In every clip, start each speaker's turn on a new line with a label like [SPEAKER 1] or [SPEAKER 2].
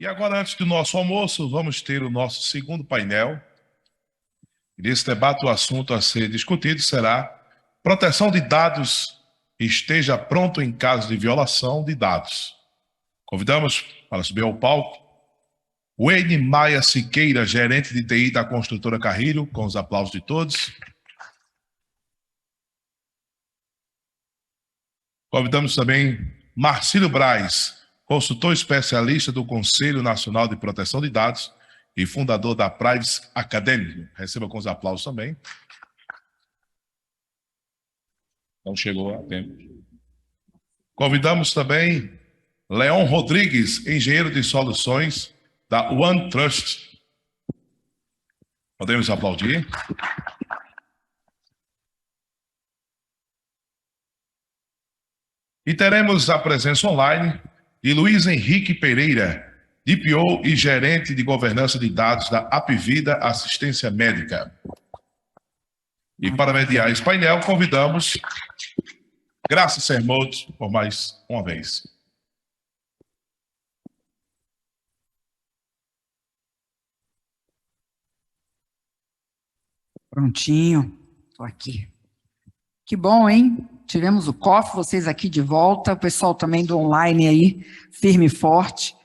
[SPEAKER 1] E agora, antes do nosso almoço, vamos ter o nosso segundo painel. Nesse debate, o assunto a ser discutido será proteção de dados esteja pronto em caso de violação de dados. Convidamos para subir ao palco Wayne Maia Siqueira, gerente de TI da construtora Carrilho, com os aplausos de todos. Convidamos também Marcílio Braz, consultor especialista do Conselho Nacional de Proteção de Dados e fundador da Privacy Academy. Receba com os aplausos também. Não chegou a tempo. Convidamos também Leon Rodrigues, engenheiro de soluções da OneTrust. Podemos aplaudir? E teremos a presença online de Luiz Henrique Pereira, DPO e gerente de governança de dados da Apvida Assistência Médica. E para mediar esse painel, convidamos Graça Sermoto por mais uma vez.
[SPEAKER 2] Prontinho, estou aqui. Que bom, hein? Tivemos o COF, vocês aqui de volta, o pessoal também do online aí, firme e forte,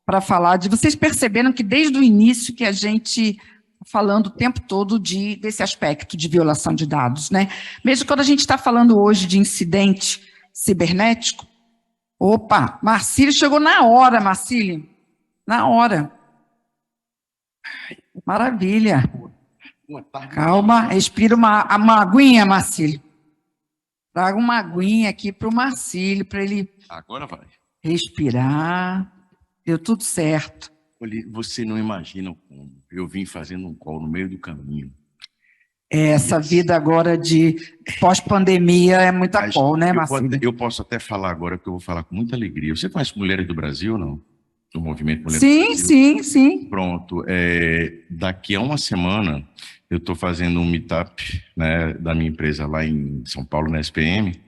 [SPEAKER 2] para falar de... Vocês perceberam que desde o início que a gente falando o tempo todo desse aspecto de violação de dados, né? Mesmo quando a gente está falando hoje de incidente cibernético, opa, Marcílio chegou na hora, Marcílio, na hora. Maravilha. Calma, respira uma aguinha, Marcílio. Traga uma aguinha aqui para o Marcílio, para ele
[SPEAKER 3] agora vai
[SPEAKER 2] respirar. Deu tudo certo.
[SPEAKER 3] Olha, você não imagina como eu vim fazendo um call no meio do caminho.
[SPEAKER 2] Essa vida agora de pós-pandemia é muita call, né, Marcílio?
[SPEAKER 3] Eu posso até falar agora, porque eu vou falar com muita alegria. Você conhece Mulheres do Brasil ou não? Do movimento Mulheres do Brasil?
[SPEAKER 2] Sim, sim.
[SPEAKER 3] Pronto. Daqui a uma semana, eu estou fazendo um meetup, né, da minha empresa lá em São Paulo, na SPM,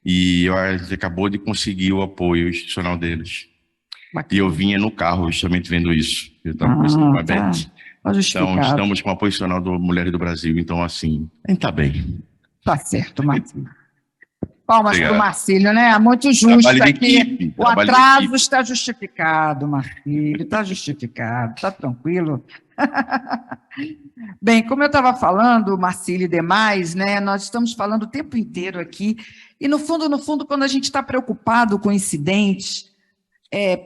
[SPEAKER 3] e a gente acabou de conseguir o apoio institucional deles. E eu vinha no carro justamente vendo isso. Eu estava conversando com a Beth. Então, estamos com o apoio institucional do Mulheres do Brasil. Então, assim, a gente está bem.
[SPEAKER 2] Tá certo, Marcílio. Palmas para o Marcílio, né? Muito justo aqui. O atraso está justificado, Marcílio. Está justificado. Está tranquilo. Bem, como eu estava falando, Marcílio e demais, né? Nós estamos falando o tempo inteiro aqui. E, no fundo, quando a gente está preocupado com incidentes,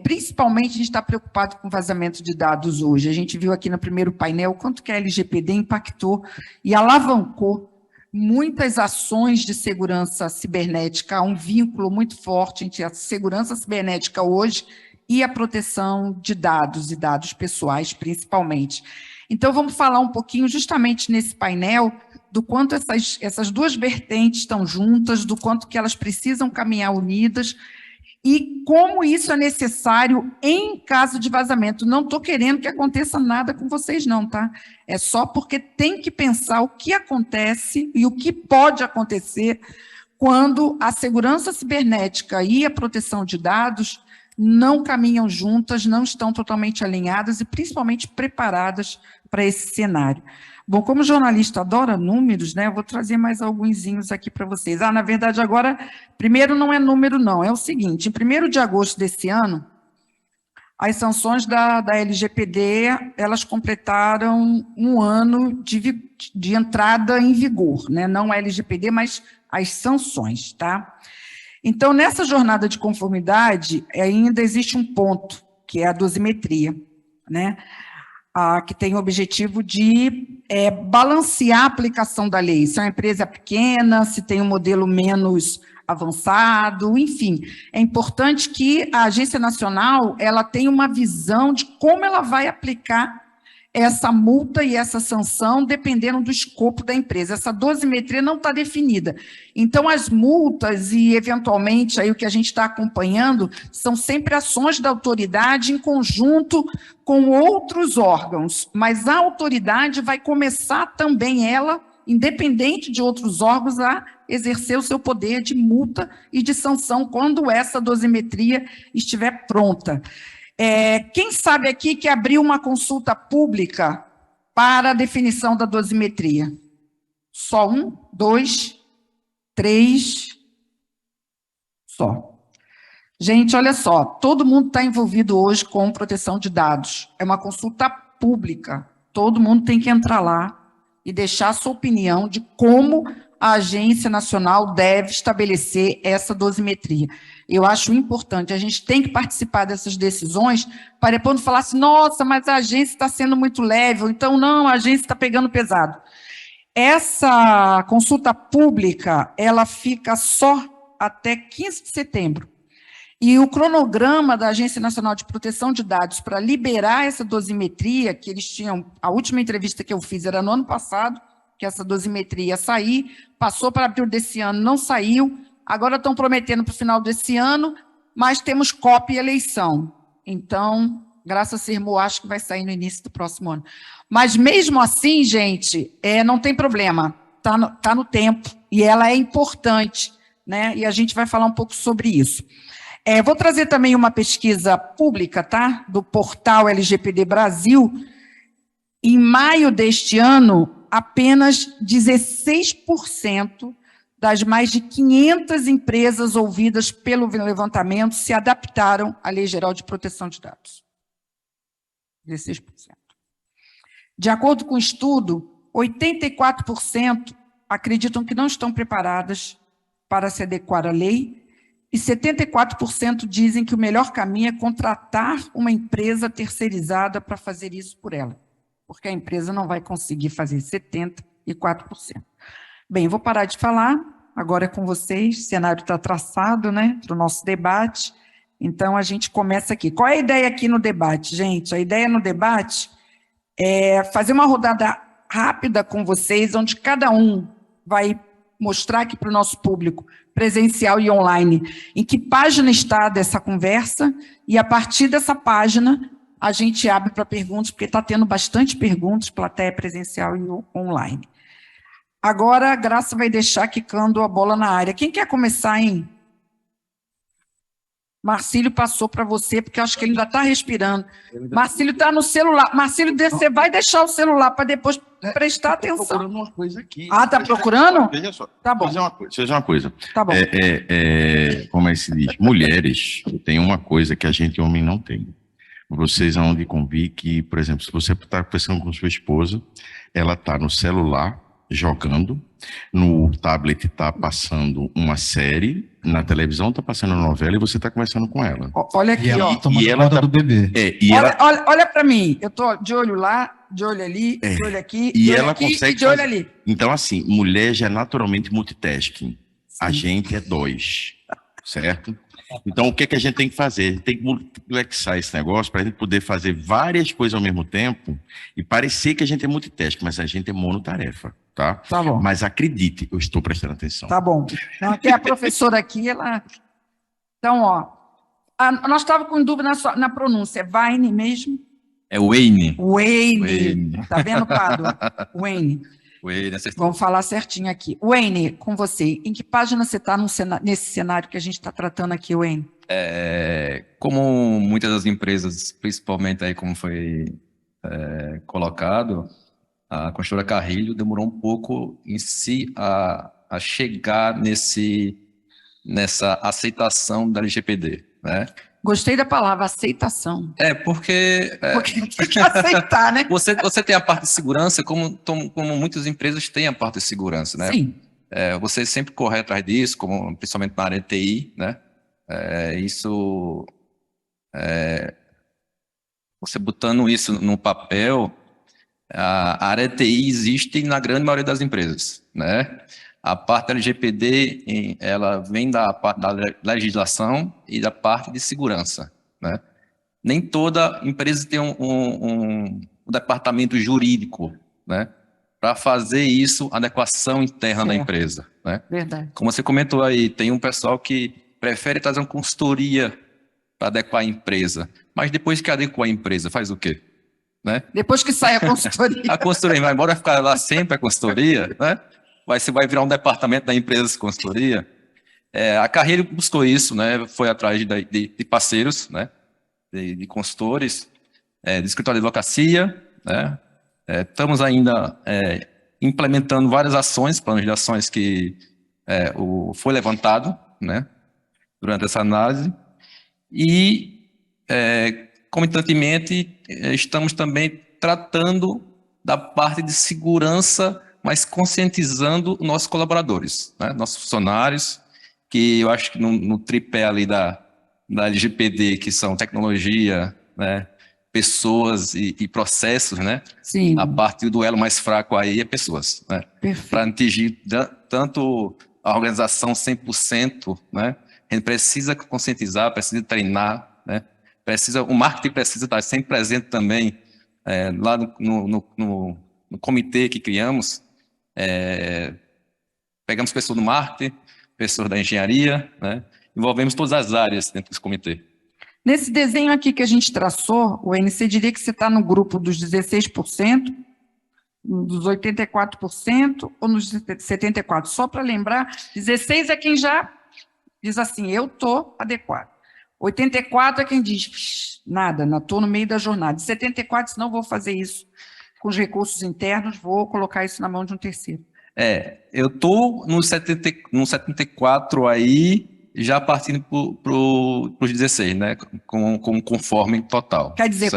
[SPEAKER 2] principalmente a gente está preocupado com vazamento de dados hoje. A gente viu aqui no primeiro painel quanto que a LGPD impactou e alavancou muitas ações de segurança cibernética. Há um vínculo muito forte entre a segurança cibernética hoje e a proteção de dados e dados pessoais, principalmente. Então, vamos falar um pouquinho justamente nesse painel do quanto essas duas vertentes estão juntas, do quanto que elas precisam caminhar unidas, e como isso é necessário em caso de vazamento. Não estou querendo que aconteça nada com vocês, não, tá? É só porque tem que pensar o que acontece e o que pode acontecer quando a segurança cibernética e a proteção de dados não caminham juntas, não estão totalmente alinhadas e principalmente preparadas para esse cenário. Bom, como jornalista adora números, né, eu vou trazer mais alguns aqui para vocês. Na verdade, agora, primeiro não é número, não. É o seguinte, em 1º de agosto desse ano, as sanções da LGPD, elas completaram um ano de entrada em vigor, né? Não a LGPD, mas as sanções, tá? Então, nessa jornada de conformidade, ainda existe um ponto, que é a dosimetria, né? Que tem o objetivo de balancear a aplicação da lei. Se é uma empresa pequena, se tem um modelo menos avançado, enfim. É importante que a Agência Nacional ela tenha uma visão de como ela vai aplicar essa multa e essa sanção, dependendo do escopo da empresa. Essa dosimetria não está definida. Então, as multas e, eventualmente, aí o que a gente está acompanhando são sempre ações da autoridade em conjunto com outros órgãos, mas a autoridade vai começar também, ela, independente de outros órgãos, a exercer o seu poder de multa e de sanção quando essa dosimetria estiver pronta. Quem sabe aqui que abriu uma consulta pública para a definição da dosimetria? Só 1, 2, 3, só. Gente, olha só, todo mundo está envolvido hoje com proteção de dados. É uma consulta pública. Todo mundo tem que entrar lá e deixar a sua opinião de como a Agência Nacional deve estabelecer essa dosimetria. Eu acho importante, a gente tem que participar dessas decisões para depois não falar assim, nossa, mas a agência está sendo muito leve, ou então, não, a agência está pegando pesado. Essa consulta pública, ela fica só até 15 de setembro. E o cronograma da Agência Nacional de Proteção de Dados para liberar essa dosimetria, que eles tinham, a última entrevista que eu fiz era no ano passado, que essa dosimetria ia sair, passou para abril desse ano, não saiu, agora estão prometendo para o final desse ano, mas temos COP e eleição. Então, graças a Sirmo, acho que vai sair no início do próximo ano. Mas mesmo assim, gente, não tem problema, tá no tempo, e ela é importante, né? E a gente vai falar um pouco sobre isso. Vou trazer também uma pesquisa pública, tá? Do portal LGPD Brasil. Em maio deste ano, apenas 16% das mais de 500 empresas ouvidas pelo levantamento se adaptaram à Lei Geral de Proteção de Dados. 16%. De acordo com o estudo, 84% acreditam que não estão preparadas para se adequar à lei e 74% dizem que o melhor caminho é contratar uma empresa terceirizada para fazer isso por ela, porque a empresa não vai conseguir fazer 74%. Bem, vou parar de falar, agora é com vocês, o cenário está traçado, né, para o nosso debate, então a gente começa aqui. Qual é a ideia aqui no debate, gente? A ideia no debate é fazer uma rodada rápida com vocês, onde cada um vai mostrar aqui para o nosso público, presencial e online, em que página está dessa conversa, e a partir dessa página a gente abre para perguntas, porque está tendo bastante perguntas, plateia presencial e online. Agora a Graça vai deixar quicando a bola na área. Quem quer começar, hein? Marcílio passou para você, porque eu acho que ele ainda está respirando. Marcílio está no celular. Marcílio, você vai deixar o celular para depois prestar atenção. Estou procurando uma coisa aqui. Ah, está procurando?
[SPEAKER 3] Veja só.
[SPEAKER 2] Tá bom.
[SPEAKER 3] Seja uma coisa.
[SPEAKER 2] Tá bom.
[SPEAKER 3] Como é que se diz? Mulheres têm uma coisa que a gente, homem, não tem. Vocês vão de convir que, por exemplo, se você está conversando com sua esposa, ela está no celular, jogando, no tablet está passando uma série, na televisão está passando uma novela e você está conversando com ela.
[SPEAKER 2] Olha aqui, ó.
[SPEAKER 3] E ela tá,
[SPEAKER 4] do bebê.
[SPEAKER 2] Olha para mim, eu estou de olho lá, de olho ali, de olho aqui,
[SPEAKER 3] e
[SPEAKER 2] de olho
[SPEAKER 3] ela
[SPEAKER 2] aqui
[SPEAKER 3] consegue
[SPEAKER 2] e de olho ali.
[SPEAKER 3] Então, assim, mulher já é naturalmente multitasking.
[SPEAKER 2] Sim.
[SPEAKER 3] A gente é dois, certo? Então, o que a gente tem que fazer? Tem que multiplexar esse negócio para a gente poder fazer várias coisas ao mesmo tempo e parecer que a gente é multitasking, mas a gente é monotarefa, tá?
[SPEAKER 2] Tá bom.
[SPEAKER 3] Mas acredite, eu estou prestando atenção.
[SPEAKER 2] Tá bom. Então, aqui a professora aqui, ela... Então, ó, nós estávamos com dúvida na pronúncia. É Wayne mesmo?
[SPEAKER 4] É Wayne.
[SPEAKER 2] Wayne. Tá vendo, Pado? Wayne.
[SPEAKER 4] Wayne,
[SPEAKER 2] vamos falar certinho aqui. Wayne, com você, em que página você está nesse cenário que a gente está tratando aqui, Wayne?
[SPEAKER 4] Como muitas das empresas, principalmente aí como foi colocado, a construtora Carrilho demorou um pouco em si a chegar nessa aceitação da LGPD, né?
[SPEAKER 2] Gostei da palavra aceitação.
[SPEAKER 4] Porque
[SPEAKER 2] tem que aceitar, né?
[SPEAKER 4] Você tem a parte de segurança, como muitas empresas têm a parte de segurança, né?
[SPEAKER 2] Sim.
[SPEAKER 4] Você sempre corre atrás disso, principalmente na área de TI, né? Você botando isso no papel, a área de TI existe na grande maioria das empresas, né? A parte da LGPD, ela vem da parte da legislação e da parte de segurança, né? Nem toda empresa tem um departamento jurídico, né? Para fazer isso, adequação interna da empresa, né?
[SPEAKER 2] Verdade.
[SPEAKER 4] Como você comentou aí, tem um pessoal que prefere trazer uma consultoria para adequar a empresa, mas depois que adequar a empresa, faz o quê? Né?
[SPEAKER 2] Depois que sai a consultoria.
[SPEAKER 4] A consultoria vai embora, vai ficar lá sempre a consultoria, né? Você vai virar um departamento da empresa de consultoria. A Carreiro buscou isso, né? Foi atrás de parceiros, né? de consultores, de escritório de advocacia, né? Estamos ainda implementando várias ações, planos de ações que foi levantado, né, durante essa análise, e, comitantemente, estamos também tratando da parte de segurança, mas conscientizando os nossos colaboradores, né, nossos funcionários, que eu acho que no tripé ali da LGPD, que são tecnologia, né, pessoas e processos, né?
[SPEAKER 2] Sim.
[SPEAKER 4] A parte do elo mais fraco aí é pessoas, né? Para atingir tanto a organização 100%, né? A gente precisa conscientizar, precisa treinar, né? O marketing precisa estar sempre presente também, lá no comitê que criamos. Pegamos pessoas do marketing, pessoas da engenharia, né? Envolvemos todas as áreas dentro desse comitê.
[SPEAKER 2] Nesse desenho aqui que a gente traçou, o NC diria que você está no grupo dos 16%, dos 84% ou nos 74%? Só para lembrar, 16% é quem já diz assim, eu estou adequado. 84% é quem diz, nada, estou no meio da jornada. 74%, não vou fazer isso com os recursos internos, vou colocar isso na mão de um terceiro.
[SPEAKER 4] Eu estou no 74% aí, já partindo para os 16%, né? Com conforme total.
[SPEAKER 2] Quer dizer,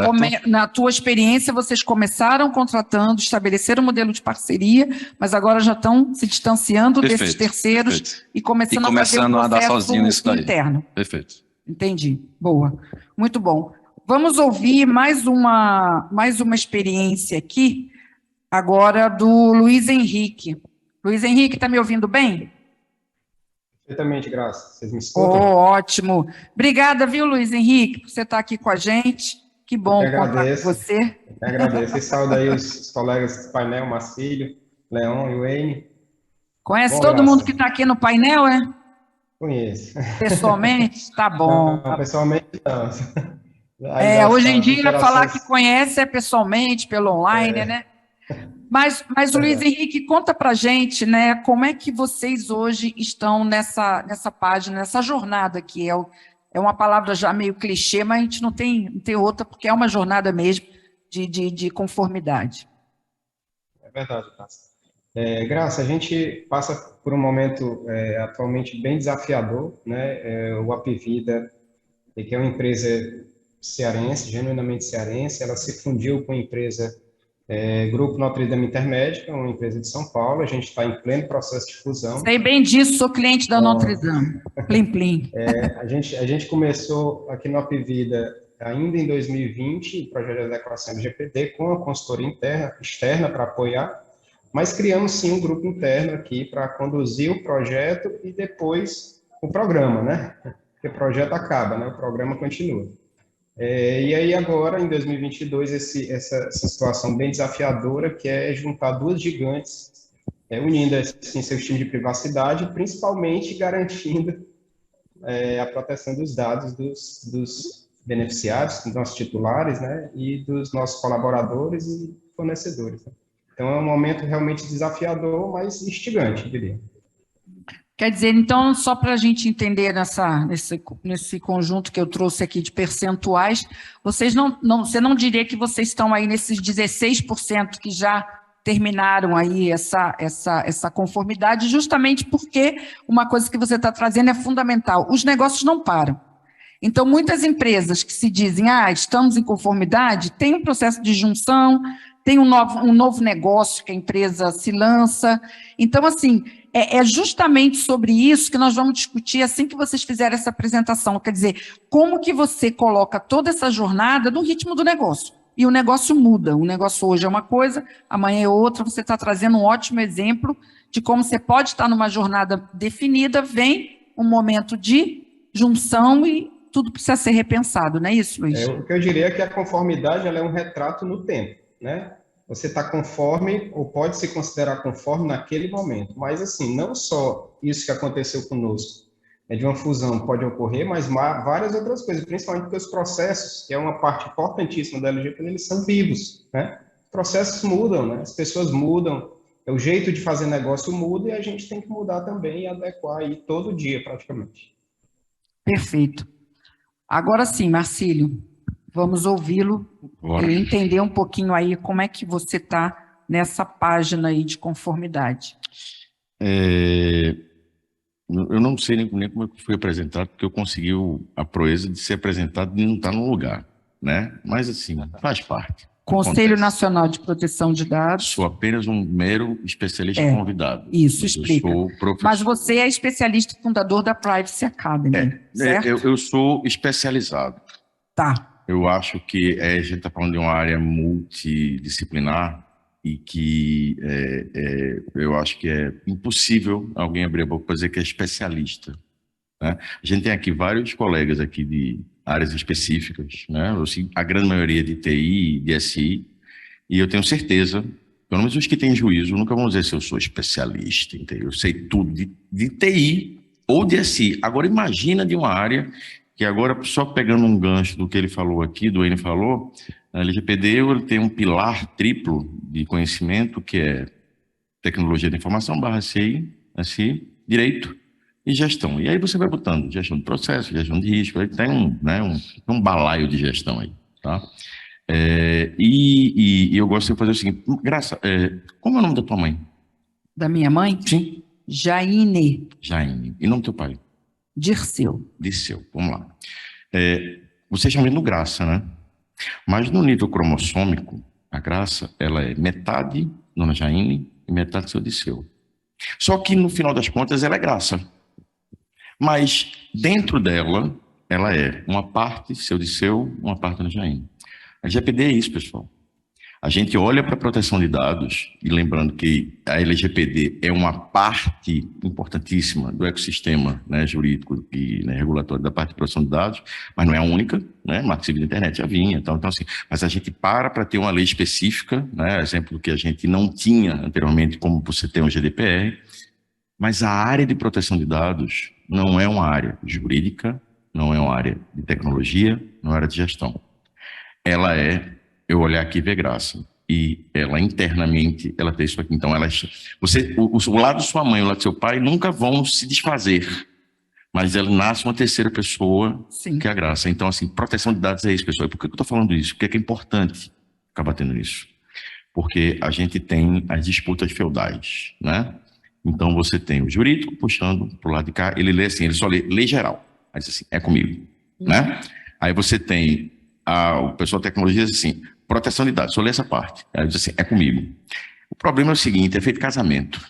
[SPEAKER 2] na tua experiência, vocês começaram contratando, estabeleceram um modelo de parceria, mas agora já estão se distanciando desses terceiros e começando a fazer um processo interno.
[SPEAKER 4] Perfeito.
[SPEAKER 2] Entendi. Boa. Muito bom. Vamos ouvir mais uma experiência aqui, agora do Luiz Henrique. Luiz Henrique, está me ouvindo bem?
[SPEAKER 5] Perfeitamente, Graça. Vocês me escutam?
[SPEAKER 2] Ótimo. Obrigada, viu, Luiz Henrique, por você estar aqui com a gente. Que bom contar com você.
[SPEAKER 5] Eu agradeço. E saúde aí os colegas do painel, Marcílio, Leon e Wayne.
[SPEAKER 2] Conhece todo mundo que está aqui no painel, é?
[SPEAKER 5] Conheço.
[SPEAKER 2] Pessoalmente? Tá bom.
[SPEAKER 5] Não, pessoalmente
[SPEAKER 2] Hoje
[SPEAKER 5] não.
[SPEAKER 2] em dia, falar que conhece é pessoalmente, pelo online, né? Mas Luiz Henrique, conta pra gente, né, como é que vocês hoje estão nessa página, nessa jornada, que é uma palavra já meio clichê, mas a gente não tem outra, porque é uma jornada mesmo de conformidade.
[SPEAKER 5] É verdade, Graça. Graça, a gente passa por um momento atualmente bem desafiador, né? O Apivida, que é uma empresa cearense, genuinamente cearense, ela se fundiu com a empresa Grupo Notre Dame Intermédica, uma empresa de São Paulo. A gente está em pleno processo de fusão.
[SPEAKER 2] Sei bem disso, sou cliente da Notre Dame. Plim, plim.
[SPEAKER 5] A gente começou aqui no Apivida ainda em 2020, o projeto de adequação LGPD, com a consultoria externa para apoiar, mas criamos sim um grupo interno aqui para conduzir o projeto e depois o programa, né? Porque o projeto acaba, né? O programa continua. E aí agora, em 2022, essa situação bem desafiadora, que é juntar duas gigantes, unindo assim, seus times de privacidade, principalmente garantindo a proteção dos dados dos beneficiários, dos nossos titulares, né, e dos nossos colaboradores e fornecedores. Né? Então é um momento realmente desafiador, mas instigante, eu diria.
[SPEAKER 2] Quer dizer, então, só para a gente entender nesse conjunto que eu trouxe aqui de percentuais, você não diria que vocês estão aí nesses 16% que já terminaram aí essa conformidade, justamente porque uma coisa que você está trazendo é fundamental, os negócios não param. Então, muitas empresas que se dizem, estamos em conformidade, tem um processo de junção, tem um novo negócio que a empresa se lança. Então, assim, é justamente sobre isso que nós vamos discutir assim que vocês fizerem essa apresentação. Quer dizer, como que você coloca toda essa jornada no ritmo do negócio. E o negócio muda. O negócio hoje é uma coisa, amanhã é outra. Você está trazendo um ótimo exemplo de como você pode estar numa jornada definida, vem um momento de junção e tudo precisa ser repensado, não é isso, Luiz?
[SPEAKER 5] O que eu diria é que a conformidade ela é um retrato no tempo, né? Você está conforme, ou pode se considerar conforme naquele momento. Mas, assim, não só isso que aconteceu conosco, de uma fusão pode ocorrer, mas várias outras coisas, principalmente porque os processos, que é uma parte importantíssima da LGPD, eles são vivos, né? Os processos mudam, né? As pessoas mudam, o jeito de fazer negócio muda e a gente tem que mudar também e adequar aí todo dia, praticamente.
[SPEAKER 2] Perfeito. Agora sim, Marcílio. Vamos ouvi-lo
[SPEAKER 3] Bora.
[SPEAKER 2] e entender um pouquinho aí como é que você está nessa página aí de conformidade.
[SPEAKER 3] Eu não sei nem como eu fui apresentado, porque eu consegui a proeza de ser apresentado e não estar no lugar, né? Mas assim, faz parte.
[SPEAKER 2] Conselho
[SPEAKER 3] Acontece.
[SPEAKER 2] Nacional de Proteção de Dados.
[SPEAKER 3] Sou apenas um mero especialista convidado.
[SPEAKER 2] Isso,
[SPEAKER 3] Mas
[SPEAKER 2] explica.
[SPEAKER 3] Eu sou professor.
[SPEAKER 2] Mas você é especialista e fundador da Privacy Academy, certo?
[SPEAKER 3] Eu sou especializado.
[SPEAKER 2] Tá.
[SPEAKER 3] Eu acho que a gente está falando de uma área multidisciplinar e que eu acho que é impossível alguém abrir a boca para dizer que é especialista, né? A gente tem aqui vários colegas aqui de áreas específicas, né? A grande maioria de TI, de SI, e eu tenho certeza, pelo menos os que têm juízo, nunca vão dizer se eu sou especialista em TI, eu sei tudo de TI ou de SI. Agora imagina de uma área que agora, só pegando um gancho do que ele falou aqui, do N falou, a LGPD ele tem um pilar triplo de conhecimento, que é tecnologia da informação, /CI, SI, direito e gestão. E aí você vai botando gestão de processo, gestão de risco, aí tem um balaio de gestão aí, tá? E eu gosto de fazer o seguinte, Graça, como é o nome da tua mãe?
[SPEAKER 2] Da minha mãe?
[SPEAKER 3] Sim.
[SPEAKER 2] Jaine.
[SPEAKER 3] Jaine. E o nome do teu pai?
[SPEAKER 2] Dirceu.
[SPEAKER 3] Dirceu, vamos lá. Você chama ele no Graça, né? Mas no nível cromossômico, a Graça, ela é metade Dona Jaine e metade seu Dirceu. Só que no final das contas ela é Graça. Mas dentro dela, ela é uma parte seu Dirceu, uma parte Dona Jaine. A LGPD é isso, pessoal. A gente olha para a proteção de dados, e lembrando que a LGPD é uma parte importantíssima do ecossistema, né, jurídico e, né, regulatório da parte de proteção de dados, mas não é a única, né? Marco Civil da Internet já vinha, então assim, mas a gente para ter uma lei específica, né, exemplo que a gente não tinha anteriormente, como você tem o GDPR, mas a área de proteção de dados não é uma área jurídica, não é uma área de tecnologia, não é uma área de gestão. Ela eu olhar aqui e ver Graça. E ela internamente, ela tem isso aqui. Então, o lado de sua mãe e o lado do seu pai nunca vão se desfazer. Mas ela nasce uma terceira pessoa,
[SPEAKER 2] Sim.
[SPEAKER 3] Que é a Graça. Então, assim, proteção de dados é isso, pessoal. E por que eu estou falando isso? Porque é importante ficar batendo nisso. Porque a gente tem as disputas feudais, né? Então, você tem o jurídico puxando para o lado de cá. Ele lê assim, ele só lê geral. Aí diz assim, é comigo, né? Aí você tem o pessoal da tecnologia diz assim, proteção de dados, só lê essa parte. Aí diz assim, é comigo. O problema é o seguinte, é feito casamento,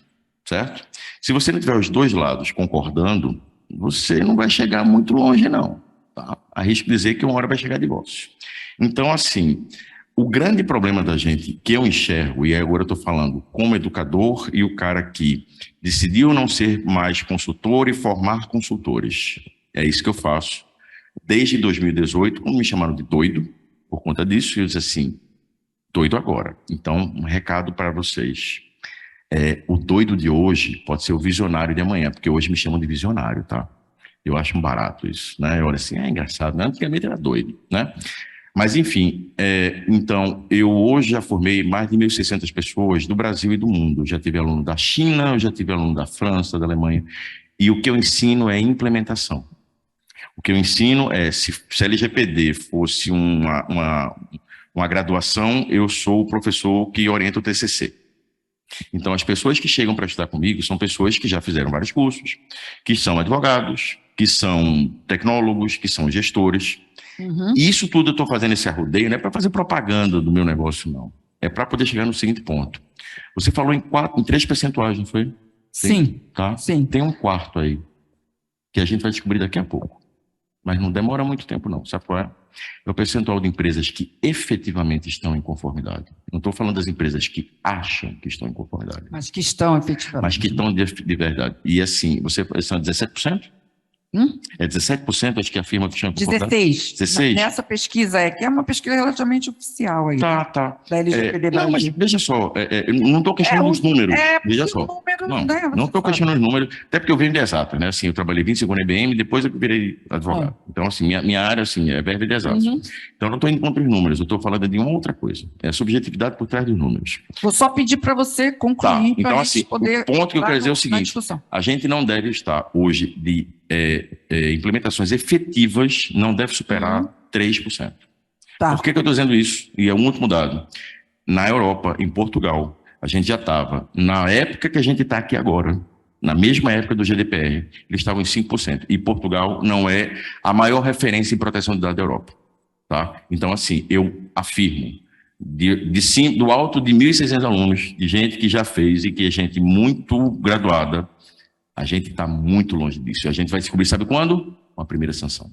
[SPEAKER 3] certo? Se você não tiver os dois lados concordando, você não vai chegar muito longe, não. Tá? Arrisco dizer que uma hora vai chegar divórcio. Então, assim, o grande problema da gente, que eu enxergo, e agora eu estou falando como educador e o cara que decidiu não ser mais consultor e formar consultores. É isso que eu faço. Desde 2018, quando me chamaram de doido, por conta disso, eu disse assim, doido agora. Então, um recado para vocês. O doido de hoje pode ser o visionário de amanhã, porque hoje me chamam de visionário, tá? Eu acho um barato isso, né? Eu olho assim, é engraçado, né? Antigamente era doido, né? Mas, enfim, então, eu hoje já formei mais de 1.600 pessoas do Brasil e do mundo. Eu já tive aluno da China, eu já tive aluno da França, da Alemanha. E o que eu ensino é implementação. O que eu ensino se a LGPD fosse uma graduação, eu sou o professor que orienta o TCC. Então, as pessoas que chegam para estudar comigo são pessoas que já fizeram vários cursos, que são advogados, que são tecnólogos, que são gestores. E isso tudo eu estou fazendo esse arrodeio, não é para fazer propaganda do meu negócio, não. É para poder chegar no seguinte ponto. Você falou em 3 percentuais, não foi?
[SPEAKER 2] Sim.
[SPEAKER 3] Tá?
[SPEAKER 2] Sim.
[SPEAKER 3] Tem um quarto aí, que a gente vai descobrir daqui a pouco. Mas não demora muito tempo, não. Sabe qual é? É o percentual de empresas que efetivamente estão em conformidade. Não estou falando das empresas que acham que estão em conformidade.
[SPEAKER 2] Mas que estão, efetivamente.
[SPEAKER 3] Mas que estão de verdade. E assim, são 17%? É 17%, acho que afirma que estão em conformidade?
[SPEAKER 2] 16. Nessa pesquisa, que é uma pesquisa relativamente oficial aí.
[SPEAKER 3] Tá.
[SPEAKER 2] Da LGPD
[SPEAKER 3] não, mas veja só, eu não estou questionando os números. Veja só. Não estou questionando os números, até porque eu venho de exatas, né? Assim, eu trabalhei 25 na IBM, depois eu virei advogado. Então, assim, minha área, assim, é verba de exatas. Então, eu não estou indo contra os números, eu estou falando de uma outra coisa. É a subjetividade por trás dos números.
[SPEAKER 2] Vou só pedir para você concluir,
[SPEAKER 3] então,
[SPEAKER 2] para a
[SPEAKER 3] assim,
[SPEAKER 2] gente poder...
[SPEAKER 3] o ponto que eu quero dizer é o seguinte,
[SPEAKER 2] discussão.
[SPEAKER 3] A gente não deve estar hoje de implementações efetivas, não deve superar 3%.
[SPEAKER 2] Tá.
[SPEAKER 3] Por que eu estou dizendo isso? E é um último dado. Na Europa, em Portugal, a gente já estava, na época que a gente está aqui agora, na mesma época do GDPR, eles estavam em 5%. E Portugal não é a maior referência em proteção de dados da Europa. Tá? Então, assim, eu afirmo, do alto de 1.600 alunos, de gente que já fez e que é gente muito graduada, a gente está muito longe disso. A gente vai descobrir, sabe quando? Com a primeira sanção.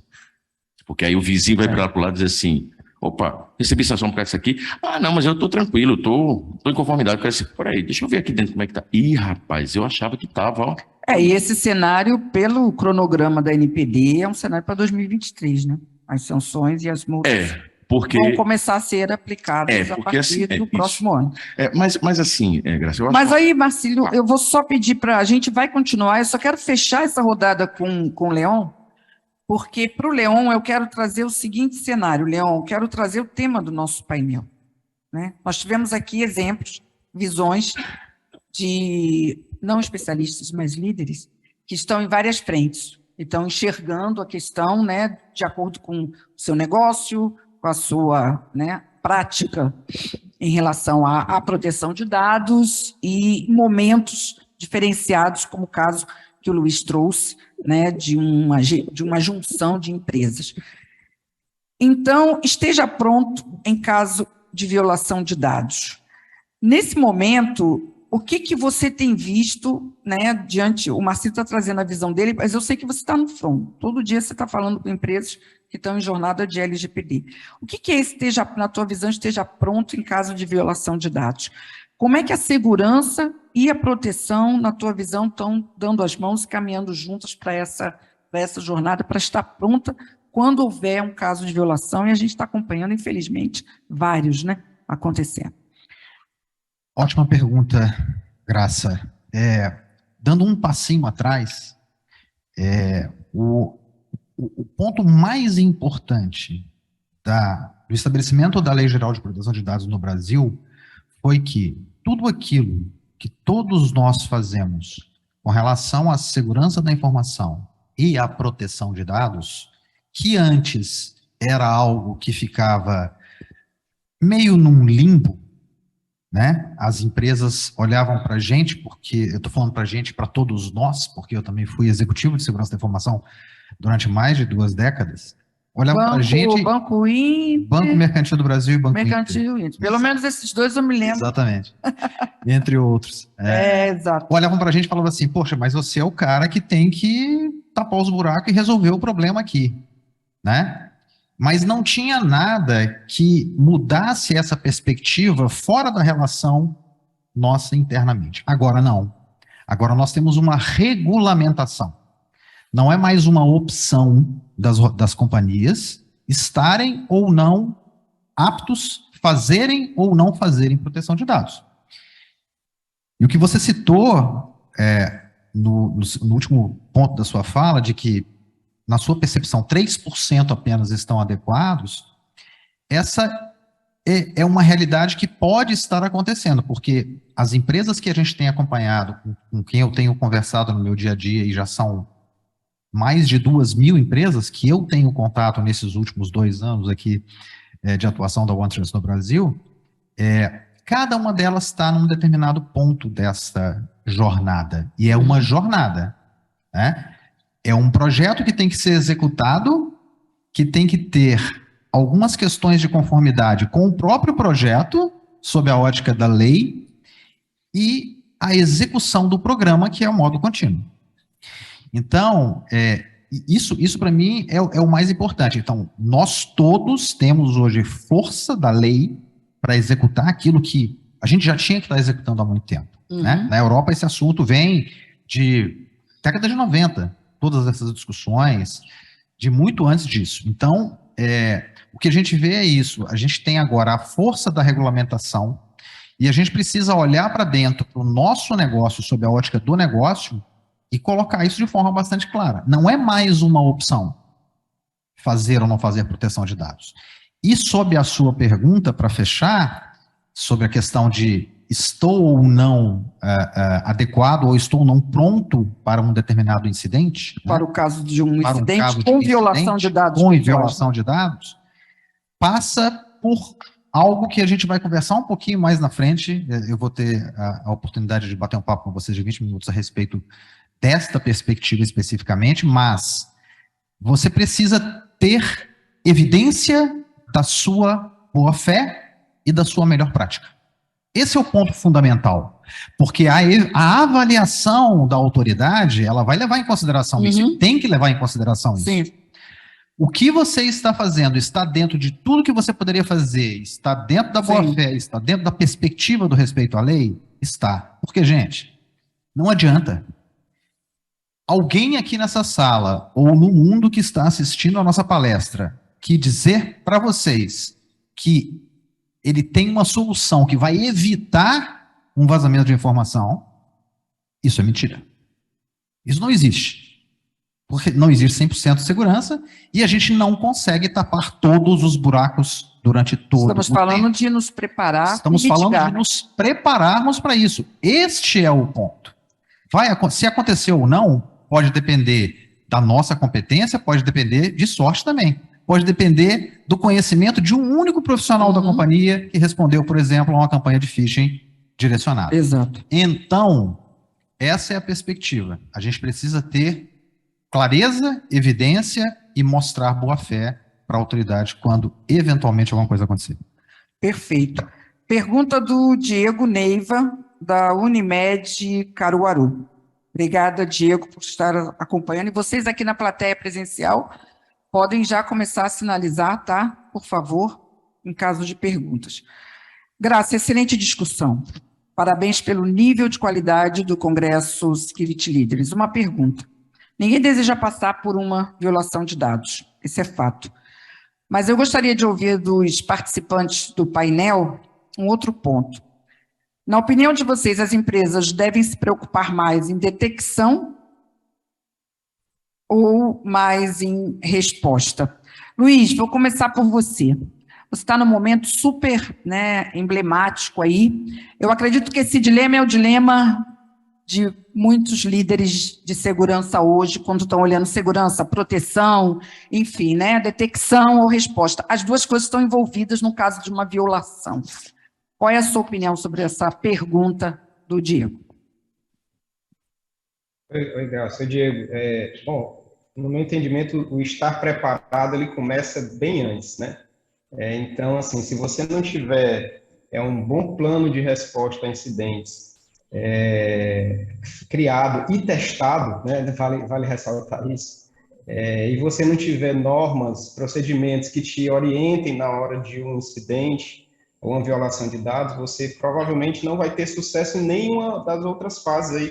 [SPEAKER 3] Porque aí o vizinho vai para lá e dizer assim, opa, recebi sanção por causa disso aqui. Ah, não, mas eu estou tranquilo, estou em conformidade com isso. Por aí, deixa eu ver aqui dentro como é que está. Ih, rapaz, eu achava que estava, ó.
[SPEAKER 2] E esse cenário, pelo cronograma da NPD, é um cenário para 2023, né? As sanções e as multas
[SPEAKER 3] porque
[SPEAKER 2] vão começar a ser aplicadas a partir
[SPEAKER 3] assim,
[SPEAKER 2] do próximo ano.
[SPEAKER 3] Mas assim, Graça, eu acho
[SPEAKER 2] Mas aí, Marcílio, eu vou só pedir para a gente vai continuar, eu só quero fechar essa rodada com o Leon, porque para o Leon eu quero trazer o seguinte cenário. Leon, eu quero trazer o tema do nosso painel, né? Nós tivemos aqui exemplos, visões de não especialistas, mas líderes, que estão em várias frentes, estão enxergando a questão, né, de acordo com o seu negócio, com a sua, né, prática em relação à proteção de dados e momentos diferenciados, como o caso que o Luiz trouxe, né, de uma junção de empresas. Então, esteja pronto em caso de violação de dados. Nesse momento, o que você tem visto, né, diante, o Marcílio está trazendo a visão dele, mas eu sei que você está no front, todo dia você está falando com empresas que estão em jornada de LGPD. O que é na tua visão, esteja pronto em caso de violação de dados? Como é que a segurança e a proteção, na tua visão, estão dando as mãos e caminhando juntas para essa jornada, para estar pronta quando houver um caso de violação, e a gente está acompanhando, infelizmente, vários, né, acontecendo.
[SPEAKER 6] Ótima pergunta, Graça. Dando um passinho atrás, o ponto mais importante do estabelecimento da Lei Geral de Proteção de Dados no Brasil foi que tudo aquilo que todos nós fazemos com relação à segurança da informação e à proteção de dados, que antes era algo que ficava meio num limbo, né? As empresas olhavam para a gente, porque eu estou falando para a gente, para todos nós, porque eu também fui executivo de segurança da informação durante mais de 2 décadas, olhavam para a gente...
[SPEAKER 2] Banco Inter...
[SPEAKER 6] Banco Mercantil do Brasil e Banco
[SPEAKER 2] Mercantil Inter. Pelo menos esses dois eu me lembro.
[SPEAKER 6] Exatamente. Entre outros.
[SPEAKER 2] Exato.
[SPEAKER 6] Olhavam para a gente e falavam assim, poxa, mas você é o cara que tem que tapar os buracos e resolver o problema aqui, né? Mas não tinha nada que mudasse essa perspectiva fora da relação nossa internamente. Agora não. Agora nós temos uma regulamentação. Não é mais uma opção das companhias estarem ou não aptos, fazerem ou não fazerem proteção de dados. E o que você citou no último ponto da sua fala, de que na sua percepção, 3% apenas estão adequados, essa é uma realidade que pode estar acontecendo, porque as empresas que a gente tem acompanhado, com quem eu tenho conversado no meu dia a dia, e já são mais de 2.000 empresas que eu tenho contato nesses últimos 2 anos aqui de atuação da OneTrust no Brasil, cada uma delas está num determinado ponto dessa jornada, e é uma jornada, né? É um projeto que tem que ser executado, que tem que ter algumas questões de conformidade com o próprio projeto, sob a ótica da lei, e a execução do programa, que é o modo contínuo. Então, isso para mim é o mais importante. Então, nós todos temos hoje força da lei para executar aquilo que a gente já tinha que estar executando há muito tempo. Né? Na Europa, esse assunto vem de década de 90, todas essas discussões, de muito antes disso. Então, o que a gente vê é isso, a gente tem agora a força da regulamentação e a gente precisa olhar para dentro, para o nosso negócio, sob a ótica do negócio, e colocar isso de forma bastante clara. Não é mais uma opção fazer ou não fazer proteção de dados. E sob a sua pergunta, para fechar, sobre a questão de estou ou não adequado ou estou ou não pronto para um determinado incidente.
[SPEAKER 2] Para, né? O caso de um incidente com violação de dados.
[SPEAKER 6] Com violação de dados. passa por algo que a gente vai conversar um pouquinho mais na frente. Eu vou ter a oportunidade de bater um papo com vocês de 20 minutos a respeito desta perspectiva especificamente, mas você precisa ter evidência da sua boa-fé e da sua melhor prática. Esse é o ponto fundamental, porque a avaliação da autoridade, ela vai levar em consideração isso, tem que levar em consideração isso.
[SPEAKER 2] Sim.
[SPEAKER 6] O que você está fazendo está dentro de tudo que você poderia fazer, está dentro da boa-fé, está dentro da perspectiva do respeito à lei? Está. Porque, gente, não adianta. Alguém aqui nessa sala, ou no mundo que está assistindo a nossa palestra, que dizer para vocês que ele tem uma solução que vai evitar um vazamento de informação, isso é mentira. Isso não existe. Porque não existe 100% de segurança e a gente não consegue tapar todos os buracos durante todo o tempo.
[SPEAKER 2] Estamos falando de nos preparar.
[SPEAKER 6] Estamos falando de nos prepararmos para isso. Este é o ponto. Se aconteceu ou não, pode depender da nossa competência, pode depender de sorte também. Pode depender do conhecimento de um único profissional da companhia que respondeu, por exemplo, a uma campanha de phishing direcionada.
[SPEAKER 2] Exato.
[SPEAKER 6] Então, essa é a perspectiva. A gente precisa ter clareza, evidência e mostrar boa-fé para a autoridade quando eventualmente alguma coisa acontecer.
[SPEAKER 2] Perfeito. Pergunta do Diego Neiva, da Unimed Caruaru. Obrigada, Diego, por estar acompanhando. E vocês aqui na plateia presencial podem já começar a sinalizar, tá? Por favor, em caso de perguntas. Graça, excelente discussão. Parabéns pelo nível de qualidade do Congresso Security Leaders. Uma pergunta. Ninguém deseja passar por uma violação de dados, esse é fato. Mas eu gostaria de ouvir dos participantes do painel um outro ponto. Na opinião de vocês, as empresas devem se preocupar mais em detecção ou mais em resposta? Luiz, vou começar por você. Você está num momento super, emblemático aí. Eu acredito que esse dilema é o dilema de muitos líderes de segurança hoje, quando estão olhando segurança, proteção, enfim, detecção ou resposta. As duas coisas estão envolvidas no caso de uma violação. Qual é a sua opinião sobre essa pergunta do Diego?
[SPEAKER 5] Oi, Graça. Diego, bom, no meu entendimento, o estar preparado, ele começa bem antes, né? Então, assim, se você não tiver um bom plano de resposta a incidentes, criado e testado, né, vale ressaltar isso, e você não tiver normas, procedimentos que te orientem na hora de um incidente ou uma violação de dados, você provavelmente não vai ter sucesso em nenhuma das outras fases aí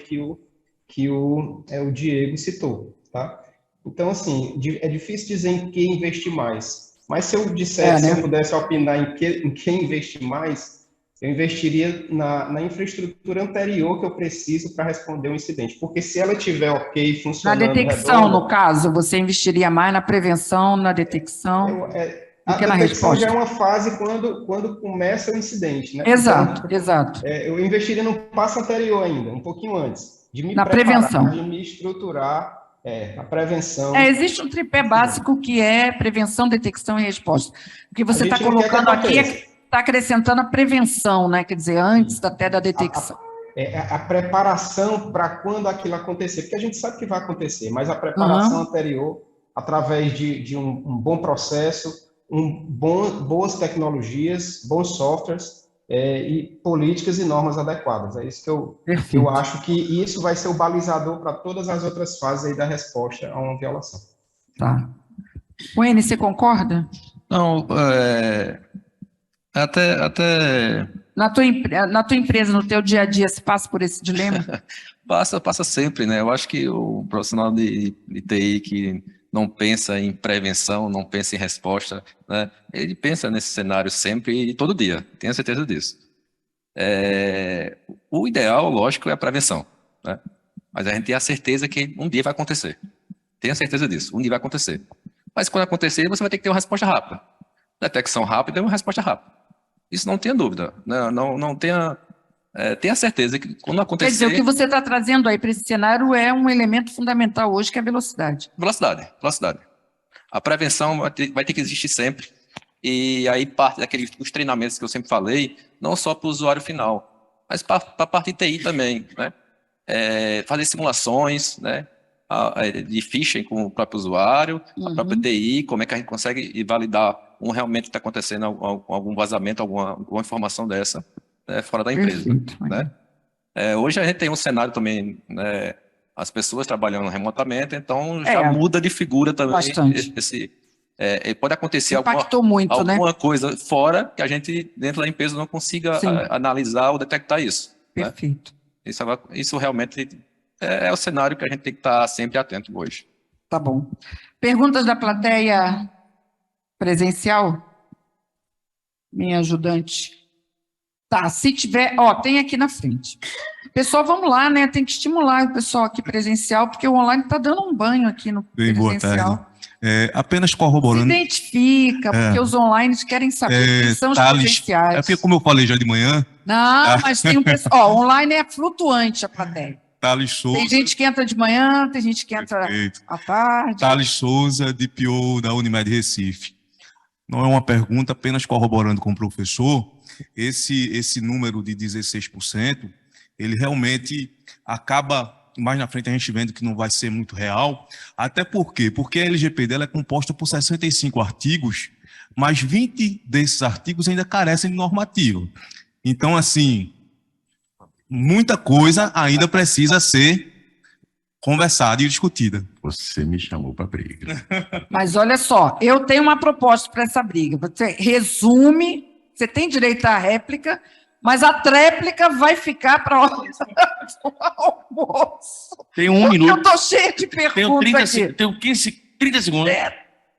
[SPEAKER 5] que o Diego citou, tá? Então, assim, é difícil dizer em que investir mais, mas se eu dissesse, se eu pudesse opinar em que investir mais, eu investiria na infraestrutura anterior que eu preciso para responder um incidente. Porque se ela tiver ok, funcionando...
[SPEAKER 2] Na detecção, no caso, você investiria mais na prevenção, na detecção, do que na resposta? A detecção
[SPEAKER 5] já é uma fase quando começa o incidente, né?
[SPEAKER 2] Exato,
[SPEAKER 5] então,
[SPEAKER 2] exato.
[SPEAKER 5] Eu investiria no passo anterior ainda, um pouquinho antes. De me
[SPEAKER 2] na
[SPEAKER 5] preparar,
[SPEAKER 2] prevenção.
[SPEAKER 5] de me estruturar, a prevenção...
[SPEAKER 2] existe um tripé básico que é prevenção, detecção e resposta. O que você está colocando aqui está acrescentando a prevenção, né? Quer dizer, antes até da detecção.
[SPEAKER 5] A preparação para quando aquilo acontecer, porque a gente sabe que vai acontecer, mas a preparação anterior, através de um bom processo, boas tecnologias, bons softwares e políticas e normas adequadas. É isso que eu acho que isso vai ser o balizador para todas as outras fases aí da resposta a uma violação.
[SPEAKER 2] Tá. Wayne, você concorda?
[SPEAKER 4] Não, até...
[SPEAKER 2] Na tua empresa, no teu dia a dia, se passa por esse dilema?
[SPEAKER 4] Passa sempre, né? Eu acho que o profissional de TI que não pensa em prevenção, não pensa em resposta, né? Ele pensa nesse cenário sempre e todo dia, tenho certeza disso. O ideal, lógico, é a prevenção, né? Mas a gente tem a certeza que um dia vai acontecer. Tenho certeza disso, um dia vai acontecer. Mas quando acontecer, você vai ter que ter uma resposta rápida. Detecção rápida é uma resposta rápida. Isso não tenha dúvida, né? Não tenha certeza que quando acontecer...
[SPEAKER 2] Quer dizer, o que você está trazendo aí para esse cenário é um elemento fundamental hoje, que é a velocidade.
[SPEAKER 4] Velocidade. A prevenção vai ter que existir sempre, E aí parte daqueles os treinamentos que eu sempre falei, não só para o usuário final, mas para a parte de TI também, né? Fazer simulações, né? De phishing com o próprio usuário, a própria TI, como é que a gente consegue validar realmente está acontecendo algum vazamento, alguma informação dessa fora da empresa.
[SPEAKER 2] Perfeito,
[SPEAKER 4] né? Hoje a gente tem um cenário também, né, as pessoas trabalhando remotamente, então já muda de figura também.
[SPEAKER 2] Bastante.
[SPEAKER 4] Pode acontecer
[SPEAKER 2] alguma
[SPEAKER 4] coisa fora que a gente, dentro da empresa, não consiga analisar ou detectar isso.
[SPEAKER 2] Perfeito.
[SPEAKER 4] Né? Isso realmente é o cenário que a gente tem que estar sempre atento hoje.
[SPEAKER 2] Tá bom. Perguntas da plateia presencial? Minha ajudante. Tá, se tiver... tem aqui na frente. Pessoal, vamos lá, né? Tem que estimular o pessoal aqui presencial, porque o online está dando um banho aqui no presencial.
[SPEAKER 7] Boa tarde. Apenas corroborando...
[SPEAKER 2] Se identifica, porque os online querem saber quem são os presenciais.
[SPEAKER 7] É porque, como eu falei já de manhã...
[SPEAKER 2] Não, mas tem um pessoal... online é flutuante a plateia.
[SPEAKER 7] Thales Souza...
[SPEAKER 2] Tem gente que entra de manhã, tem gente que entra à tarde.
[SPEAKER 7] Thales Souza, DPO da Unimed Recife. Não é uma pergunta, apenas corroborando com o professor, esse número de 16%, ele realmente acaba, mais na frente a gente vendo que não vai ser muito real, até porque a LGPD ela é composta por 65 artigos, mas 20 desses artigos ainda carecem de normativa. Então, assim, muita coisa ainda precisa ser conversada e discutida.
[SPEAKER 3] Você me chamou para briga.
[SPEAKER 2] Mas olha só, eu tenho uma proposta para essa briga. Você resume, você tem direito à réplica, mas a tréplica vai ficar para a hora do almoço.
[SPEAKER 3] Tem um minuto.
[SPEAKER 2] Eu estou cheia de perguntas aqui.
[SPEAKER 3] Tenho 30 segundos.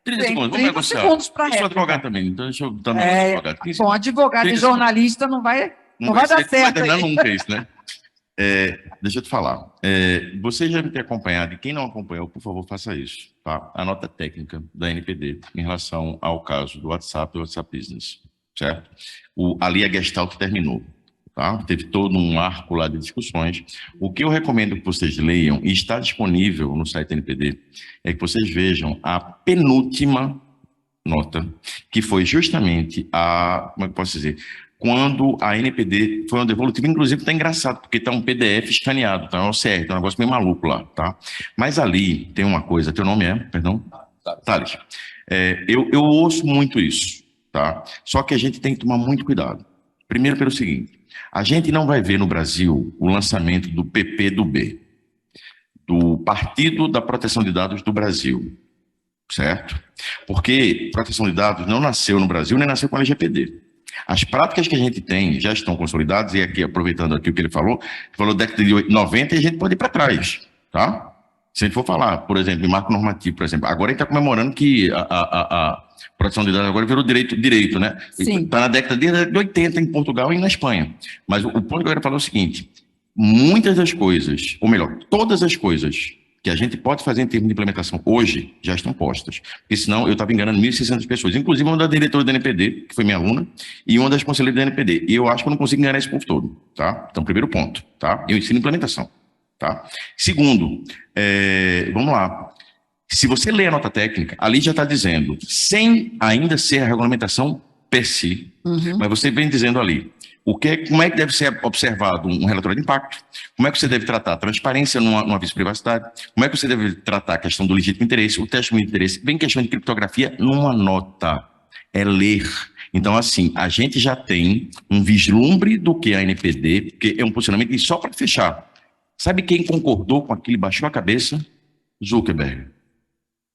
[SPEAKER 3] 30 segundos. Vamos negociar.
[SPEAKER 2] Segundos para réplica.
[SPEAKER 3] Eu sou advogado também, então deixa eu também advogado.
[SPEAKER 2] Bom, advogado e jornalista não vai dar certo.
[SPEAKER 3] Não vai terminar nunca isso, né? Deixa eu te falar. Você já me tem acompanhado, e quem não acompanhou, por favor, faça isso. Tá? A nota técnica da NPD em relação ao caso do WhatsApp e do WhatsApp Business. Certo? Ali a Gestalt terminou. Tá? Teve todo um arco lá de discussões. O que eu recomendo que vocês leiam, e está disponível no site da NPD, é que vocês vejam a penúltima nota, que foi justamente como é que eu posso dizer? Quando a NPD foi uma devolutiva, inclusive está engraçado, porque está um PDF escaneado, tá? É um OCR, tá um negócio meio maluco lá, tá? Mas ali tem uma coisa, teu nome perdão? Thales. Eu ouço muito isso, tá? Só que a gente tem que tomar muito cuidado. Primeiro pelo seguinte, a gente não vai ver no Brasil o lançamento do PPdoB, do Partido da Proteção de Dados do Brasil, certo? Porque proteção de dados não nasceu no Brasil, nem nasceu com a LGPD. As práticas que a gente tem já estão consolidadas, e aqui, aproveitando aqui o que ele falou década de 90 e a gente pode ir para trás, tá? Se a gente for falar, por exemplo, em marco normativo, por exemplo, agora a gente está comemorando que a proteção de dados agora virou direito, né? Está na década de 80 em Portugal e na Espanha. Mas o ponto que eu quero falar é o seguinte, muitas das coisas, ou melhor, todas as coisas que a gente pode fazer em termos de implementação hoje já estão postas. Porque senão eu estava enganando 1.600 pessoas, inclusive uma da diretora da NPD, que foi minha aluna, e uma das conselheiras da NPD. E eu acho que eu não consigo enganar esse povo todo, tá? Então, primeiro ponto, tá? Eu ensino implementação, tá? Segundo, vamos lá. Se você ler a nota técnica, ali já está dizendo, sem ainda ser a regulamentação per si, mas você vem dizendo ali, como é que deve ser observado um relatório de impacto, como é que você deve tratar a transparência num aviso de privacidade, como é que você deve tratar a questão do legítimo interesse, o teste de interesse, vem questão de criptografia numa nota, é ler. Então, assim, a gente já tem um vislumbre do que é a NPD, porque é um posicionamento, e só para fechar, sabe quem concordou com aquilo e baixou a cabeça? Zuckerberg.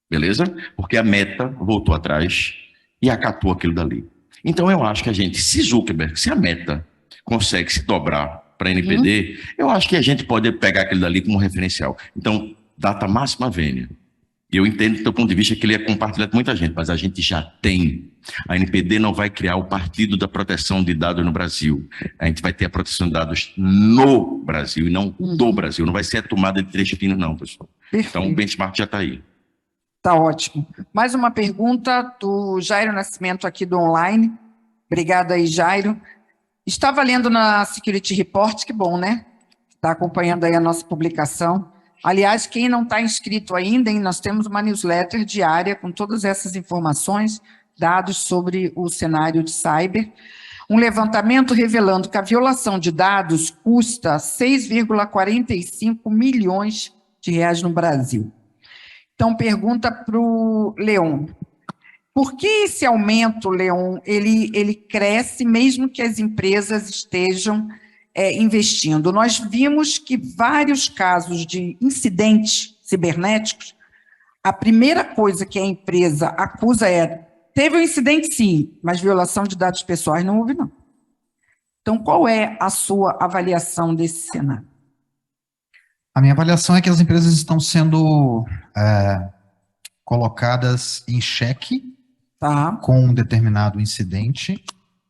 [SPEAKER 3] Beleza? Porque a Meta voltou atrás e acatou aquilo dali. Então, eu acho que a gente, se a Meta consegue se dobrar para a NPD, eu acho que a gente pode pegar aquele dali como referencial. Então, data máxima vênia. Eu entendo do teu ponto de vista que ele é compartilhado com muita gente, mas a gente já tem. A NPD não vai criar o Partido da Proteção de Dados no Brasil. A gente vai ter a proteção de dados no Brasil e não do Brasil. Não vai ser a tomada de trecho fino, não, pessoal.
[SPEAKER 2] Perfeito.
[SPEAKER 3] Então, o benchmark já está aí.
[SPEAKER 2] Tá ótimo. Mais uma pergunta do Jairo Nascimento aqui do online. Obrigada aí, Jairo. Estava lendo na Security Report, que bom, né? Está acompanhando aí a nossa publicação. Aliás, quem não está inscrito ainda, nós temos uma newsletter diária com todas essas informações dados sobre o cenário de cyber. Um levantamento revelando que a violação de dados custa 6,45 milhões de reais no Brasil. Então, pergunta para o Leon. Por que esse aumento, Leon, ele cresce mesmo que as empresas estejam investindo? Nós vimos que vários casos de incidentes cibernéticos, a primeira coisa que a empresa acusa teve um incidente sim, mas violação de dados pessoais não houve não. Então, qual é a sua avaliação desse cenário?
[SPEAKER 6] A minha avaliação é que as empresas estão sendo colocadas em xeque com um determinado incidente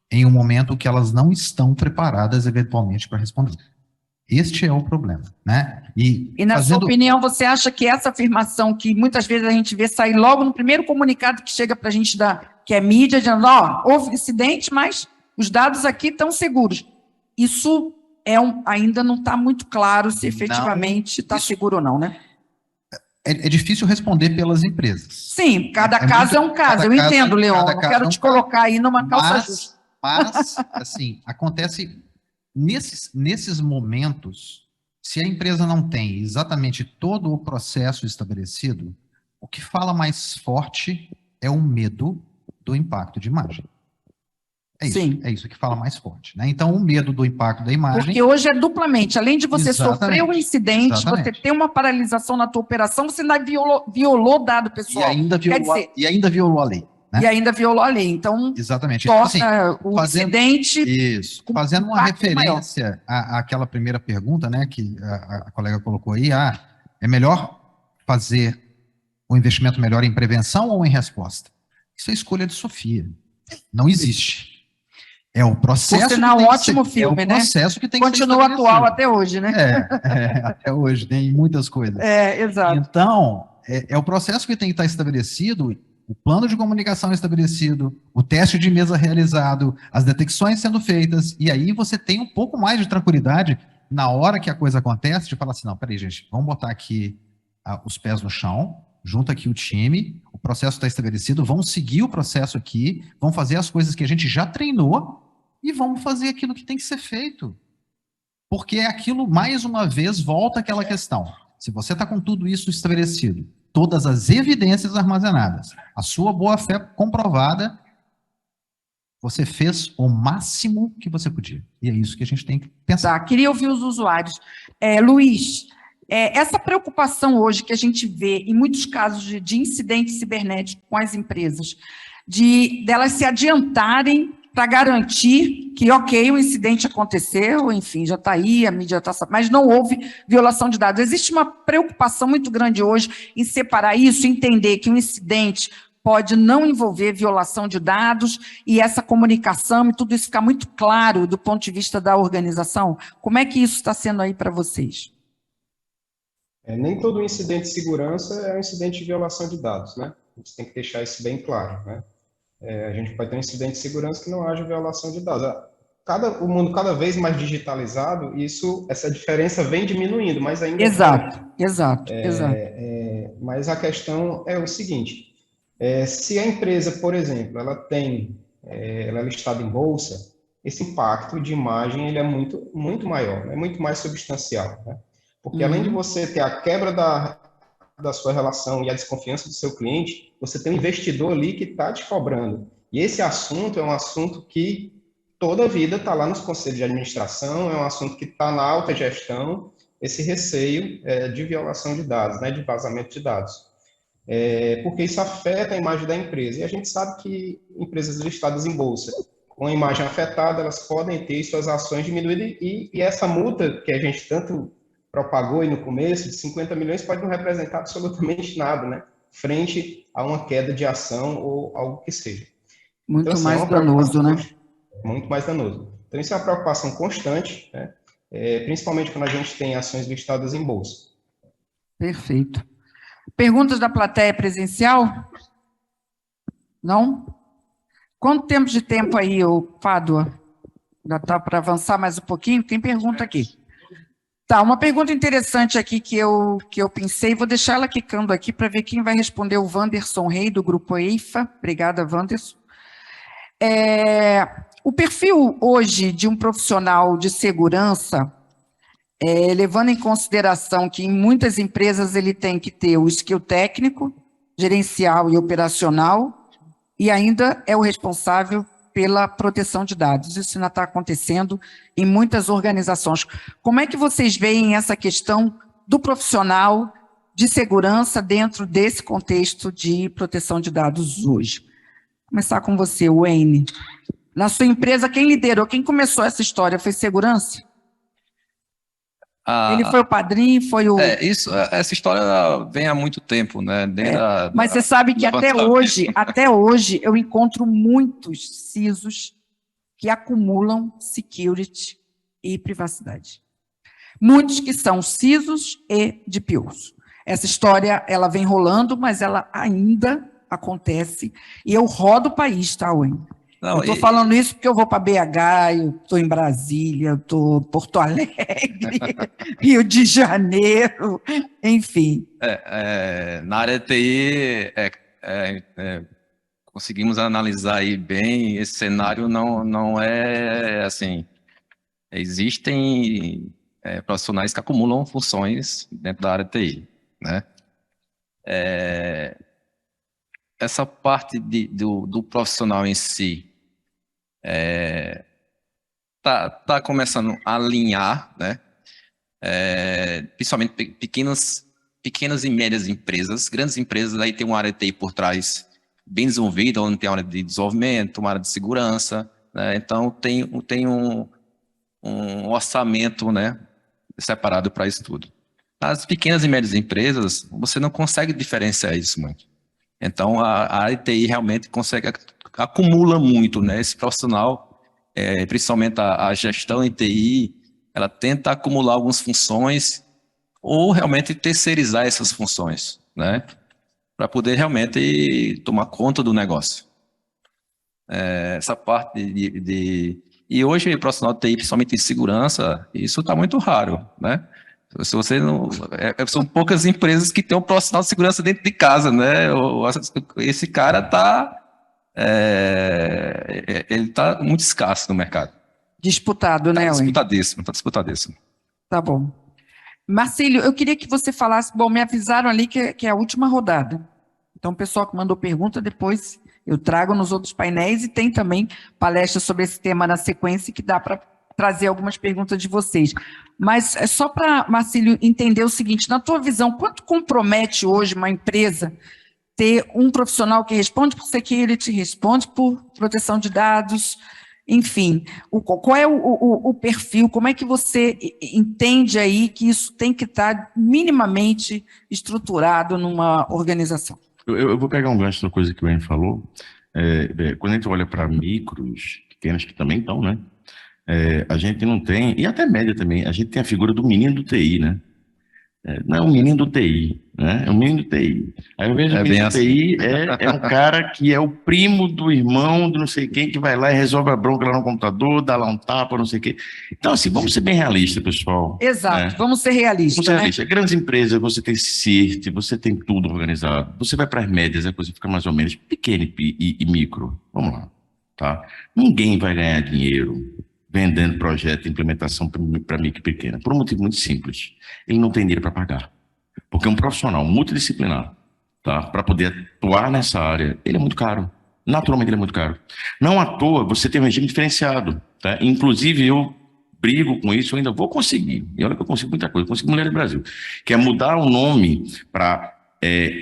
[SPEAKER 6] em um momento que elas não estão preparadas, eventualmente, para responder. Este é o problema, né? E
[SPEAKER 2] na sua opinião, você acha que essa afirmação que muitas vezes a gente vê sair logo no primeiro comunicado que chega para a gente, que é mídia, dizendo, houve incidente, mas os dados aqui estão seguros. Isso ainda não está muito claro se efetivamente está seguro ou não, né?
[SPEAKER 6] É difícil responder pelas empresas.
[SPEAKER 2] Sim, cada caso é um caso. Eu entendo, Leon. Não quero te colocar aí numa calça justa.
[SPEAKER 6] Mas, assim, acontece nesses momentos, se a empresa não tem exatamente todo o processo estabelecido, o que fala mais forte é o medo do impacto de imagem. É isso que fala mais forte, né? Então, o medo do impacto da imagem...
[SPEAKER 2] Porque hoje é duplamente, além de você sofrer um incidente, você ter uma paralisação na tua operação, você ainda violou dado pessoal.
[SPEAKER 6] E ainda violou a lei. Né?
[SPEAKER 2] E ainda violou a lei, então...
[SPEAKER 6] Exatamente.
[SPEAKER 2] Torna o incidente...
[SPEAKER 6] Isso. Fazendo uma referência àquela primeira pergunta, né, que a colega colocou aí, é melhor fazer o investimento melhor em prevenção ou em resposta? Isso é escolha de Sofia. Não existe. É o processo.
[SPEAKER 2] Por sinal, ótimo filme, né?
[SPEAKER 6] É o processo que tem que ser
[SPEAKER 2] continua atual até hoje, né?
[SPEAKER 6] Até hoje, tem muitas coisas.
[SPEAKER 2] Exato.
[SPEAKER 6] Então, é o processo que tem que estar estabelecido, o plano de comunicação estabelecido, o teste de mesa realizado, as detecções sendo feitas, e aí você tem um pouco mais de tranquilidade na hora que a coisa acontece, de falar assim, não, peraí, gente, vamos botar aqui os pés no chão, junta aqui o time, o processo está estabelecido, vamos seguir o processo aqui, vamos fazer as coisas que a gente já treinou, e vamos fazer aquilo que tem que ser feito. Porque aquilo, mais uma vez, volta àquela questão. Se você está com tudo isso estabelecido, todas as evidências armazenadas, a sua boa-fé comprovada, você fez o máximo que você podia. E é isso que a gente tem que pensar.
[SPEAKER 2] Queria ouvir os usuários. Luiz, essa preocupação hoje que a gente vê em muitos casos de incidente cibernético com as empresas, delas se adiantarem para garantir que, ok, o incidente aconteceu, enfim, já está aí, a mídia está... Mas não houve violação de dados. Existe uma preocupação muito grande hoje em separar isso, entender que um incidente pode não envolver violação de dados e essa comunicação e tudo isso ficar muito claro do ponto de vista da organização. Como é que isso está sendo aí para vocês?
[SPEAKER 5] Nem todo incidente de segurança é um incidente de violação de dados, né? A gente tem que deixar isso bem claro, né? A gente pode ter um incidente de segurança que não haja violação de dados. O mundo cada vez mais digitalizado, essa diferença vem diminuindo, mas ainda...
[SPEAKER 2] Exato.
[SPEAKER 5] Mas a questão é o seguinte, se a empresa, por exemplo, ela é listada em bolsa, esse impacto de imagem ele é muito, muito maior, é muito mais substancial, né? Porque além de você ter a quebra da sua relação e a desconfiança do seu cliente, você tem um investidor ali que está te cobrando. E esse assunto é um assunto que toda a vida está lá nos conselhos de administração, é um assunto que está na alta gestão, esse receio de violação de dados, né, de vazamento de dados. Porque isso afeta a imagem da empresa. E a gente sabe que empresas listadas em bolsa, com a imagem afetada, elas podem ter suas ações diminuídas e essa multa que a gente tanto propagou aí no começo, de 50 milhões, pode não representar absolutamente nada, né? Frente a uma queda de ação ou algo que seja.
[SPEAKER 2] Muito então, mais danoso, né?
[SPEAKER 5] Muito mais danoso. Então, isso é uma preocupação constante, né? Principalmente quando a gente tem ações listadas em bolsa.
[SPEAKER 2] Perfeito. Perguntas da plateia presencial? Não? Quanto tempo de tempo aí, Pádua? Já está para avançar mais um pouquinho? Tem pergunta aqui. Tá, uma pergunta interessante aqui que eu pensei, vou deixar ela quicando aqui para ver quem vai responder, o Wanderson Rei, do Grupo EIFA. Obrigada, Wanderson. O perfil hoje de um profissional de segurança, levando em consideração que em muitas empresas ele tem que ter o skill técnico, gerencial e operacional, e ainda é o responsável pela proteção de dados. Isso ainda está acontecendo em muitas organizações. Como é que vocês veem essa questão do profissional de segurança dentro desse contexto de proteção de dados hoje? Vou começar com você, Wayne. Na sua empresa, quem liderou, quem começou essa história foi segurança? Ele foi o padrinho, foi o...
[SPEAKER 4] Essa história vem há muito tempo, né?
[SPEAKER 2] Mas você sabe que até hoje eu encontro muitos CISOs que acumulam security e privacidade. Muitos que são CISOs e DPOs. Essa história, ela vem rolando, mas ela ainda acontece. E eu rodo o país, tá, Wayne? Eu estou falando isso porque eu vou para BH, eu estou em Brasília, eu estou em Porto Alegre, Rio de Janeiro, enfim.
[SPEAKER 4] Na área de TI, conseguimos analisar aí bem, esse cenário não é assim. Existem profissionais que acumulam funções dentro da área de TI, né? Essa parte do profissional em si tá começando a alinhar, né? Principalmente pequenas e médias empresas. Grandes empresas aí tem uma área de TI por trás bem desenvolvida, onde tem uma área de desenvolvimento, uma área de segurança, né? Então tem um orçamento, né, separado para isso tudo. Nas pequenas e médias empresas, você não consegue diferenciar isso muito. Então, a área de TI realmente acumula muito, né? Esse profissional, principalmente a gestão em TI, ela tenta acumular algumas funções ou realmente terceirizar essas funções, né? Para poder realmente tomar conta do negócio. Essa parte E hoje, o profissional de TI, principalmente em segurança, isso está muito raro, né? Se você não, são poucas empresas que têm um profissional de segurança dentro de casa, né? Esse cara ele está muito escasso no mercado.
[SPEAKER 2] Disputado, né, Wayne?
[SPEAKER 4] Está disputadíssimo.
[SPEAKER 2] Tá bom. Marcílio, eu queria que você falasse, bom, me avisaram ali que é a última rodada. Então, o pessoal que mandou pergunta, depois eu trago nos outros painéis e tem também palestra sobre esse tema na sequência que dá para trazer algumas perguntas de vocês. Mas é só para, Marcílio, entender o seguinte, na tua visão, quanto compromete hoje uma empresa ter um profissional que responde por security, responde por proteção de dados, enfim, qual é o perfil, como é que você entende aí que isso tem que estar minimamente estruturado numa organização?
[SPEAKER 3] Eu vou pegar um gancho da coisa que o Wayne falou. Quando a gente olha para micros, pequenos que também estão, né? A gente não tem, e até média também, a gente tem a figura do menino do TI, né? Não é um menino do TI, né? É um menino do TI. Aí eu vejo o menino do TI é um cara que é o primo do irmão de não sei quem que vai lá e resolve a bronca lá no computador, dá lá um tapa, não sei o quê. Então, assim, vamos ser bem realistas, pessoal.
[SPEAKER 2] Exato, vamos ser realistas.
[SPEAKER 3] Vamos ser realistas. Grandes empresas, você tem CIRT, você tem tudo organizado. Você vai para as médias, a coisa fica mais ou menos pequena e micro. Vamos lá, tá? Ninguém vai ganhar dinheiro vendendo projeto de implementação para micro e pequena, por um motivo muito simples. Ele não tem dinheiro para pagar. Porque um profissional multidisciplinar, tá, para poder atuar nessa área, ele é muito caro. Naturalmente ele é muito caro. Não à toa, você tem um regime diferenciado. Tá? Inclusive, eu brigo com isso, eu ainda vou conseguir. E olha que eu consigo muita coisa, eu consigo Mulheres do Brasil. Que é mudar o nome para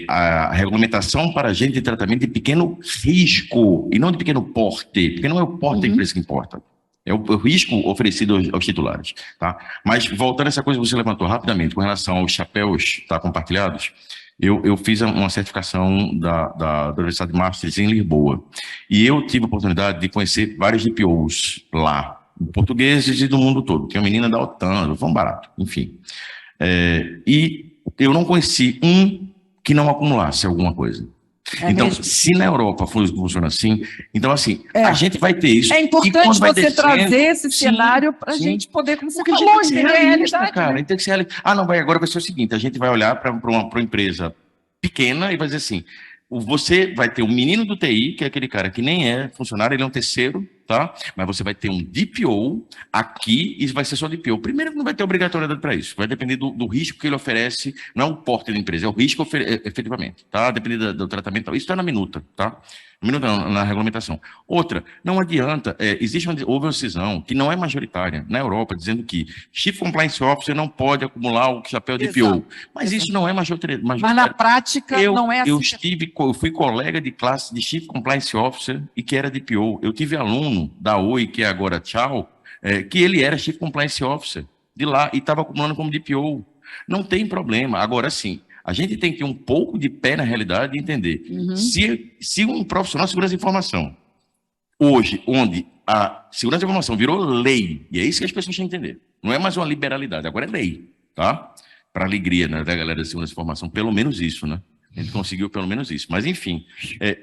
[SPEAKER 3] a regulamentação para agente de tratamento de pequeno risco, e não de pequeno porte, porque não é o porte da empresa que importa. É o risco oferecido aos titulares, tá? Mas, voltando a essa coisa que você levantou rapidamente, com relação aos chapéus, tá, compartilhados, eu fiz uma certificação da Universidade de Maastricht em Lisboa, e eu tive a oportunidade de conhecer vários DPOs lá, portugueses e do mundo todo. Tinha uma menina da OTAN, do Vão Barato, enfim. E eu não conheci um que não acumulasse alguma coisa. Então,
[SPEAKER 2] mesmo?
[SPEAKER 3] se na Europa funciona assim, então assim, a gente vai ter isso.
[SPEAKER 2] É
[SPEAKER 3] E
[SPEAKER 2] importante
[SPEAKER 3] quando vai
[SPEAKER 2] você
[SPEAKER 3] descendo,
[SPEAKER 2] trazer esse
[SPEAKER 3] sim,
[SPEAKER 2] cenário para a
[SPEAKER 3] sim.
[SPEAKER 2] gente poder, como você
[SPEAKER 3] Porque a gente
[SPEAKER 2] falou,
[SPEAKER 3] tem que ser
[SPEAKER 2] entender a
[SPEAKER 3] realista,
[SPEAKER 2] realidade.
[SPEAKER 3] cara.
[SPEAKER 2] Né?
[SPEAKER 3] A gente tem que ser realista. Ah, não, agora vai ser o seguinte: a gente vai olhar para uma empresa pequena e vai dizer assim: você vai ter um menino do TI, que é aquele cara que nem é funcionário, ele é um terceiro, tá? Mas você vai ter um DPO aqui e vai ser só DPO. Primeiro, não vai ter obrigatoriedade para isso. Vai depender do risco que ele oferece, não é o porte da empresa, é o risco efetivamente, tá? Dependendo do tratamento. Isso está na minuta, tá? Minuta não, na regulamentação. Outra, não adianta, houve uma decisão que não é majoritária na Europa, dizendo que Chief Compliance Officer não pode acumular o chapéu de DPO. Mas isso não é majoritário.
[SPEAKER 2] Mas na prática não é assim.
[SPEAKER 3] Eu fui colega de classe de Chief Compliance Officer e que era DPO. Eu tive aluno da Oi, que é agora Tchau, que ele era Chief Compliance Officer de lá e estava acumulando como DPO. Não tem problema. Agora sim, a gente tem que ter um pouco de pé na realidade e entender. Se um profissional de segurança de informação, hoje, onde a segurança de informação virou lei, e é isso que as pessoas têm que entender, não é mais uma liberalidade, agora é lei, tá? Para alegria, né, da galera da segurança de informação, pelo menos isso, né? A gente conseguiu pelo menos isso. Mas, enfim,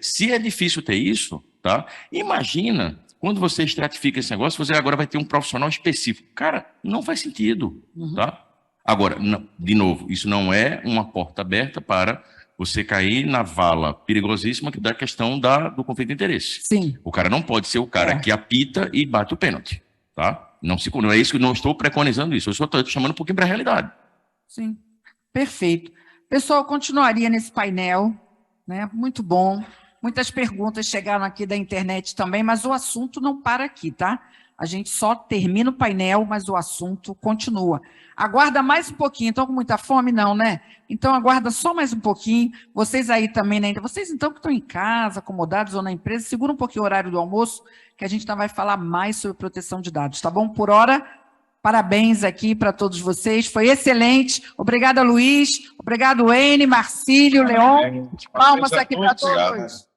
[SPEAKER 3] se é difícil ter isso, tá? Imagina quando você estratifica esse negócio, você agora vai ter um profissional específico. Cara, não faz sentido, tá? Agora, não, de novo, isso não é uma porta aberta para você cair na vala perigosíssima da questão do conflito de interesse.
[SPEAKER 2] Sim.
[SPEAKER 3] O cara não pode ser o cara que apita e bate o pênalti, tá? Não é isso que eu não estou preconizando isso, eu só estou chamando um pouquinho para a realidade.
[SPEAKER 2] Sim, perfeito. Pessoal, continuaria nesse painel, né? Muito bom. Muitas perguntas chegaram aqui da internet também, mas o assunto não para aqui, tá? A gente só termina o painel, mas o assunto continua. Aguarda mais um pouquinho. Estão com muita fome? Não, né? Então, aguarda só mais um pouquinho. Vocês aí também, né? Vocês, então, que estão em casa, acomodados ou na empresa, segura um pouquinho o horário do almoço, que a gente vai falar mais sobre proteção de dados, tá bom? Por hora, parabéns aqui para todos vocês. Foi excelente. Obrigada, Luiz. Obrigado, Ene, Marcílio, Leon. Palmas aqui para todos.